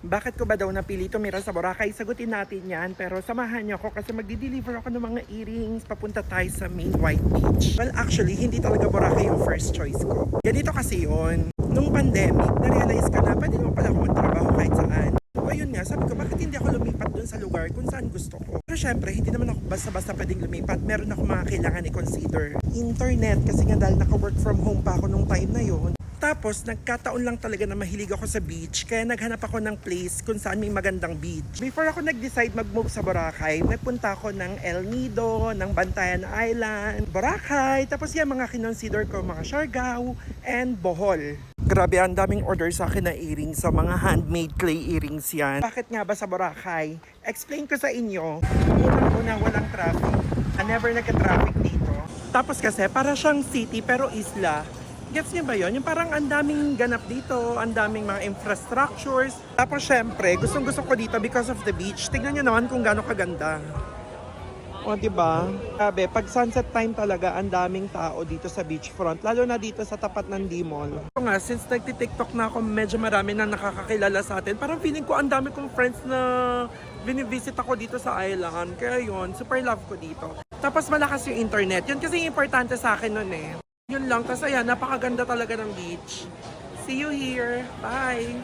Bakit ko ba daw napili tumira sa Boracay? Sagutin natin yan. Pero samahan niyo ako kasi magdi-deliver ako ng mga earrings. Papunta tayo sa main White Beach. Well, actually, hindi talaga Boracay yung first choice ko. Ganito kasi yun. Nung pandemic, na-realize ka na, pwede naman pala ako magtrabaho kahit saan. So, ayun nga, sabi ko, bakit hindi ako lumipat dun sa lugar kung saan gusto ko? Pero syempre, hindi naman ako basta-basta pwedeng lumipat. Meron ako mga kailangan i-consider. Internet, kasi nga dahil naka-work from home pa ako nung time na yun. Tapos, nagkataon lang talaga na mahilig ako sa beach, kaya naghanap ako ng place kung saan may magandang beach. Before ako nag-decide mag-move sa Boracay, nagpunta ako ng El Nido, ng Bantayan Island, Boracay, tapos yan mga kinonsider ko, mga Siargao, and Bohol. Grabe, ang daming order sa akin na earrings, sa mga handmade clay earrings yan. Bakit nga ba sa Boracay? Explain ko sa inyo. Unang-una, walang traffic. Never nagka-traffic dito. Tapos kasi, para siyang city pero isla. Gets niyo ba yun? Yung parang ang daming ganap dito, ang daming mga infrastructures. Tapos syempre, gustong-gusto ko dito because of the beach. Tignan niyo naman kung gaano kaganda. O, diba? Sabi, pag sunset time talaga, ang daming tao dito sa beachfront. Lalo na dito sa tapat ng D-Mall. So nga, since nagti-TikTok na ako, medyo marami na nakakakilala sa atin. Parang feeling ko ang dami kong friends na binivisit ako dito sa island. Kaya yun, super love ko dito. Tapos malakas yung internet. Yun kasi importante sa akin nun eh. Yun lang, kasi ayan, napakaganda talaga ng beach. See you here. Bye!